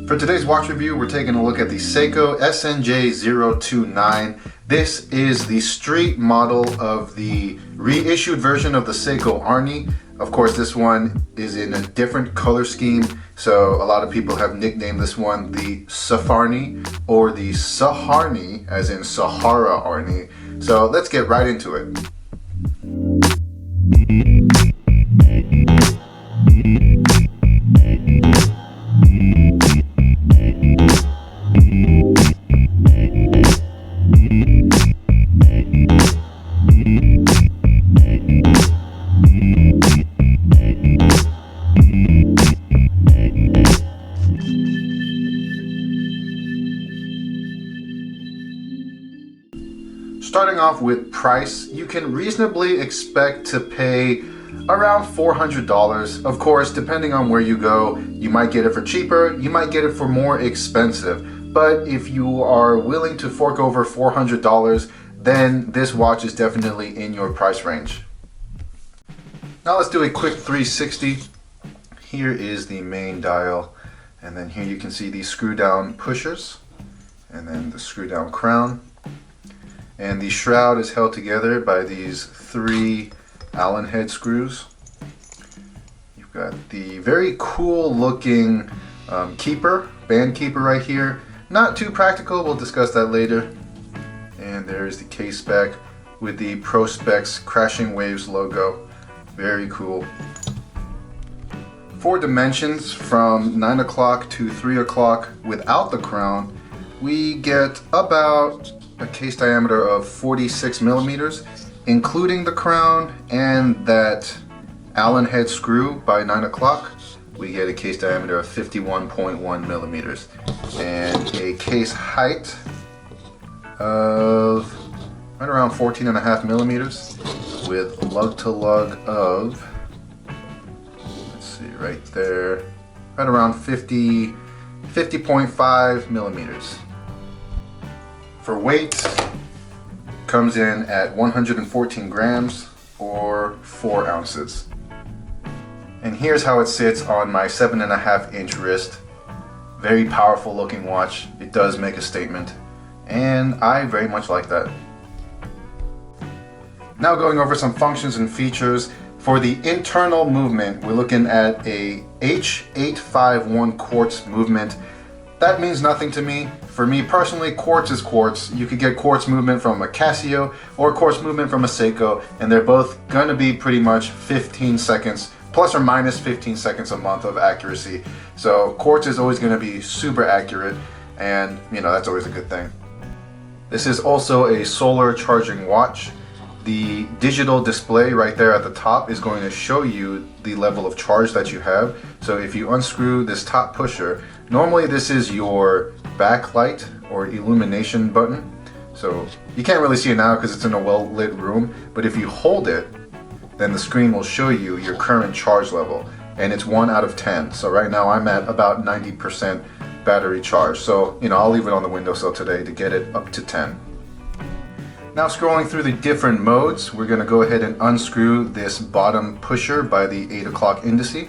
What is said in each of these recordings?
For today's watch review, we're taking a look at the Seiko SNJ029. This is the street model of the reissued version of the Seiko Arnie. Of course, this one is in a different color scheme, so a lot of people have nicknamed this one the Safarnie or the Safarnie, as in Sahara Arnie. So let's get right into it. Starting off with price, you can reasonably expect to pay around $400. Of course, depending on where you go, you might get it for cheaper, you might get it for more expensive. But if you are willing to fork over $400, then this watch is definitely in your price range. Now let's do a quick 360. Here is the main dial, and then here you can see the screw down pushers, and then the screw down crown. And the shroud is held together by these 3 Allen head screws. You've got the very cool looking band keeper right here. Not too practical, we'll discuss that later. And there's the case back with the Prospex Crashing Waves logo. Very cool. For dimensions from 9 o'clock to 3 o'clock without the crown, we get about a case diameter of 46 millimeters, including the crown and that Allen head screw. By 9 o'clock, we get a case diameter of 51.1 millimeters and a case height of right around 14.5 millimeters with lug to lug of, let's see, right there, right around 50.5 millimeters. For weight, comes in at 114 grams or 4 ounces. And here's how it sits on my 7.5 inch wrist. Very powerful looking watch. It does make a statement, and I very much like that. Now going over some functions and features. For the internal movement, we're looking at a H851 quartz movement. That means nothing to me. For me personally, quartz is quartz. You could get quartz movement from a Casio or quartz movement from a Seiko, and they're both going to be pretty much 15 seconds, plus or minus 15 seconds a month of accuracy. So quartz is always going to be super accurate, and that's always a good thing. This is also a solar charging watch. The digital display right there at the top is going to show you the level of charge that you have. So if you unscrew this top pusher, normally this is your backlight or illumination button. So you can't really see it now because it's in a well-lit room, but if you hold it, then the screen will show you your current charge level, and it's 1 out of 10. So right now I'm at about 90% battery charge. So I'll leave it on the windowsill today to get it up to 10. Now scrolling through the different modes, we're going to go ahead and unscrew this bottom pusher by the 8 o'clock indice.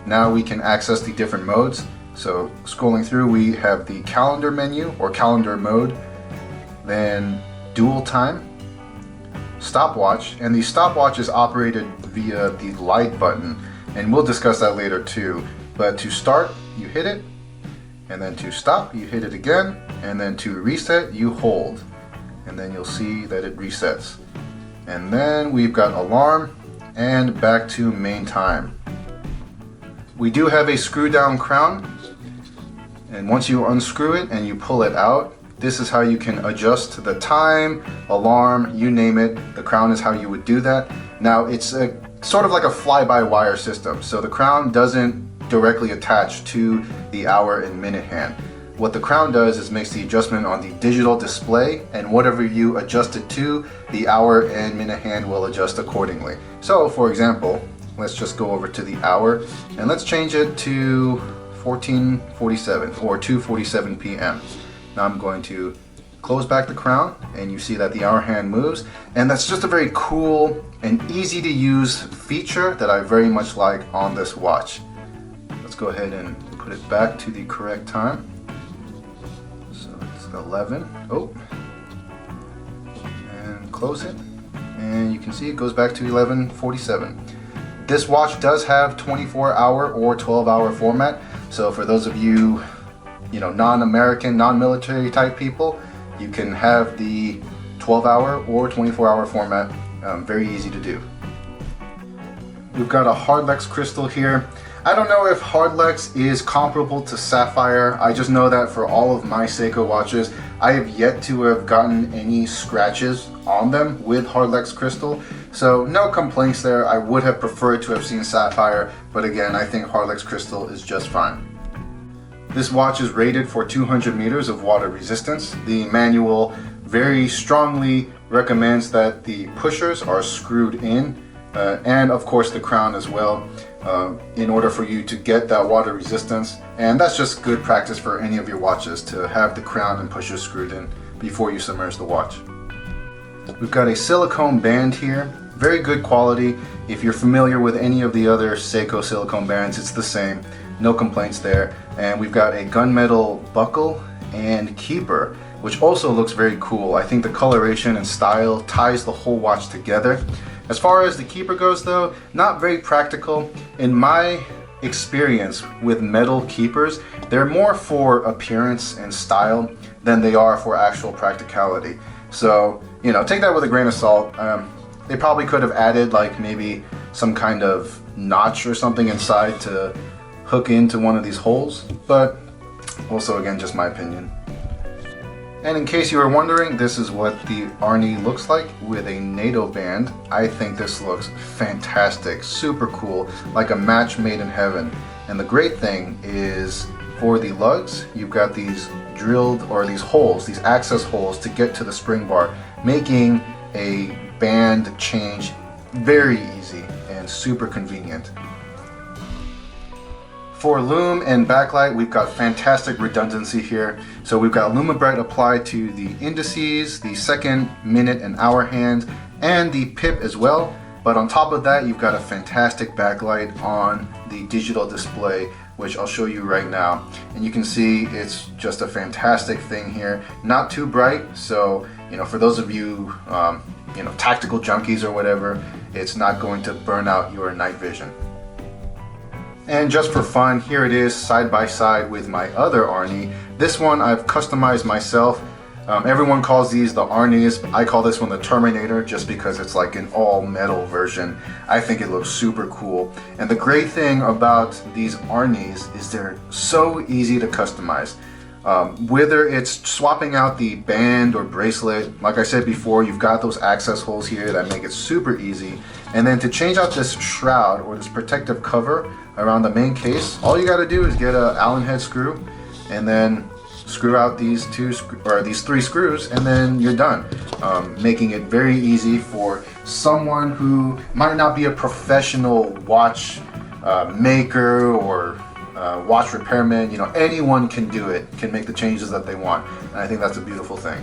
Now we can access the different modes. So scrolling through, we have the calendar menu or calendar mode, then dual time, stopwatch, and the stopwatch is operated via the light button, and we'll discuss that later too. But to start, you hit it, and then to stop, you hit it again, and then to reset, you hold. And then you'll see that it resets. And then we've got alarm and back to main time. We do have a screw down crown, and once you unscrew it and you pull it out, this is how you can adjust the time, alarm, you name it. The crown is how you would do that. Now it's a sort of like a fly-by-wire system, so the crown doesn't directly attach to the hour and minute hand. What the crown does is makes the adjustment on the digital display, and whatever you adjust it to, the hour and minute hand will adjust accordingly. So for example, let's just go over to the hour and let's change it to 14:47 or 2:47 p.m. Now I'm going to close back the crown, and you see that the hour hand moves, and that's just a very cool and easy to use feature that I very much like on this watch. Let's go ahead and put it back to the correct time. So it's 11. Oh, and close it. And you can see it goes back to 11:47. This watch does have 24-hour or 12-hour format. So for those of you, non-American, non-military type people, you can have the 12-hour or 24-hour format. Very easy to do. We've got a Hardlex crystal here. I don't know if Hardlex is comparable to Sapphire. I just know that for all of my Seiko watches, I have yet to have gotten any scratches on them with Hardlex crystal. So no complaints there. I would have preferred to have seen Sapphire, but again, I think Hardlex crystal is just fine. This watch is rated for 200 meters of water resistance. The manual very strongly recommends that the pushers are screwed in, and of course the crown as well, in order for you to get that water resistance. And that's just good practice for any of your watches, to have the crown and pushers screwed in before you submerge the watch. We've got a silicone band here, very good quality. If you're familiar with any of the other Seiko silicone bands, it's the same, no complaints there. And we've got a gunmetal buckle and keeper, which also looks very cool. I think the coloration and style ties the whole watch together. As far as the keeper goes though, not very practical. In my experience with metal keepers, they're more for appearance and style than they are for actual practicality. So, take that with a grain of salt. They probably could have added like maybe some kind of notch or something inside to hook into one of these holes, but also again, just my opinion. And in case you were wondering, this is what the Arnie looks like with a NATO band. I think this looks fantastic, super cool, like a match made in heaven. And the great thing is, for the lugs, you've got these drilled, or these holes, these access holes to get to the spring bar, making a band change very easy and super convenient. For lume and backlight, we've got fantastic redundancy here. So we've got LumiBrite applied to the indices, the second, minute, and hour hand, and the pip as well. But on top of that, you've got a fantastic backlight on the digital display, which I'll show you right now. And you can see it's just a fantastic thing here. Not too bright, so for those of you, tactical junkies or whatever, it's not going to burn out your night vision. And just for fun, here it is side by side with my other Arnie. This one I've customized myself. Everyone calls these the Arnies. I call this one the Terminator just because it's like an all metal version. I think it looks super cool. And the great thing about these Arnies is they're so easy to customize. Whether it's swapping out the band or bracelet, like I said before, you've got those access holes here that make it super easy. And then to change out this shroud or this protective cover around the main case, all you got to do is get an Allen head screw and then screw out these three screws, and then you're done. Making it very easy for someone who might not be a professional watch maker or watch repairman. Anyone can do it, can make the changes that they want, and I think that's a beautiful thing.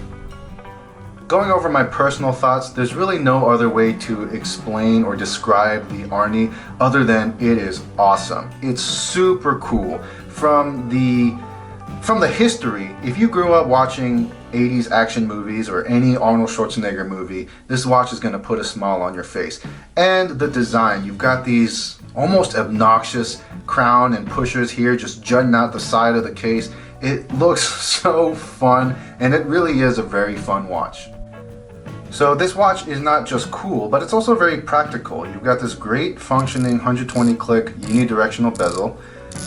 Going over my personal thoughts, there's really no other way to explain or describe the Arnie other than it is awesome. It's super cool. From the history, if you grew up watching 80s action movies or any Arnold Schwarzenegger movie, this watch is going to put a smile on your face. And the design, you've got these almost obnoxious crown and pushers here just jutting out the side of the case. It looks so fun, and it really is a very fun watch. So this watch is not just cool, but it's also very practical. You've got this great functioning 120 click unidirectional bezel,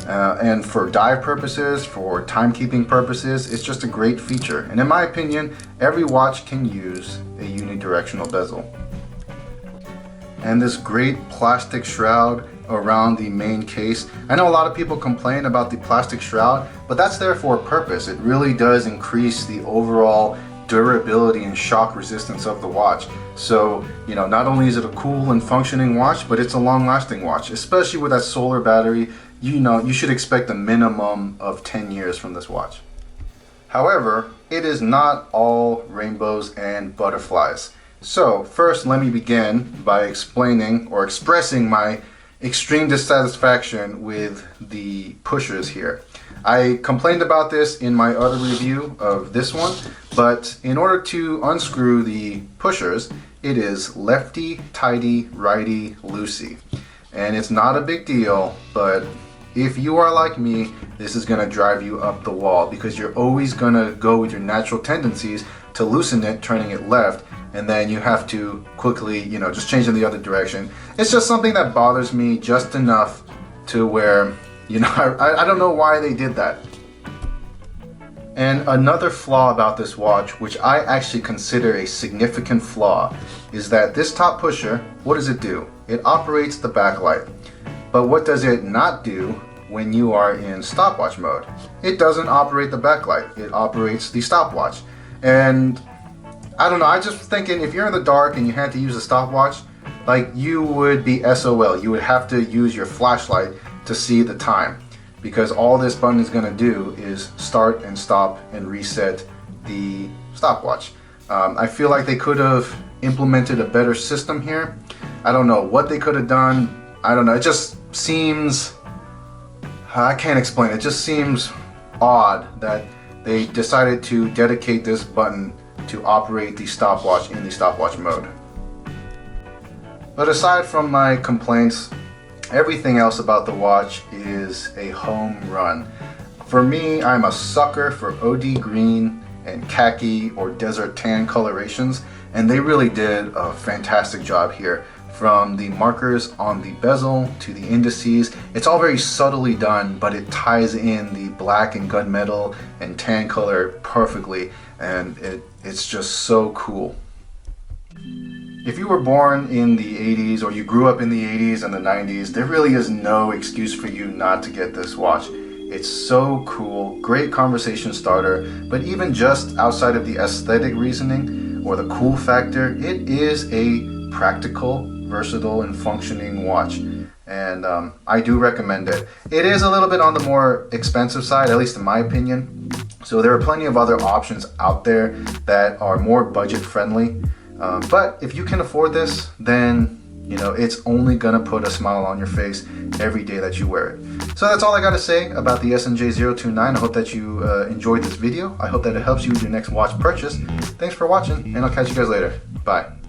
and for dive purposes, for timekeeping purposes, it's just a great feature. And in my opinion, every watch can use a unidirectional bezel. And this great plastic shroud around the main case. I know a lot of people complain about the plastic shroud, but that's there for a purpose. It really does increase the overall durability and shock resistance of the watch. So, not only is it a cool and functioning watch, but it's a long-lasting watch, especially with that solar battery. You should expect a minimum of 10 years from this watch. However, it is not all rainbows and butterflies. So first, let me begin by explaining or expressing my extreme dissatisfaction with the pushers here. I complained about this in my other review of this one, but in order to unscrew the pushers, it is lefty, tighty, righty, loosey. And it's not a big deal, but if you are like me, this is going to drive you up the wall because you're always going to go with your natural tendencies to loosen it, turning it left, and then you have to quickly, just change in the other direction. It's just something that bothers me just enough to where, I don't know why they did that. And another flaw about this watch, which I actually consider a significant flaw, is that this top pusher, what does it do? It operates the backlight. But what does it not do when you are in stopwatch mode? It doesn't operate the backlight. It operates the stopwatch. And I don't know, I just thinking if you're in the dark and you had to use a stopwatch, like you would be SOL. You would have to use your flashlight to see the time, because all this button is going to do is start and stop and reset the stopwatch. I feel like they could have implemented a better system here. I don't know what they could have done. I don't know, it just seems, I can't explain, it just seems odd that they decided to dedicate this button to operate the stopwatch in the stopwatch mode. But aside from my complaints, everything else about the watch is a home run. For me, I'm a sucker for OD green and khaki or desert tan colorations, and they really did a fantastic job here. From the markers on the bezel to the indices, it's all very subtly done, but it ties in the black and gunmetal and tan color perfectly, and it's just so cool. If you were born in the 80s or you grew up in the 80s and the 90s, there really is no excuse for you not to get this watch. It's so cool, great conversation starter, but even just outside of the aesthetic reasoning or the cool factor, it is a practical, versatile, and functioning watch. And I do recommend it. It is a little bit on the more expensive side, at least in my opinion. So there are plenty of other options out there that are more budget friendly. But if you can afford this, then it's only gonna put a smile on your face every day that you wear it. So that's all I gotta say about the SNJ029. I hope that you enjoyed this video. I hope that it helps you with your next watch purchase. Thanks for watching, and I'll catch you guys later. Bye.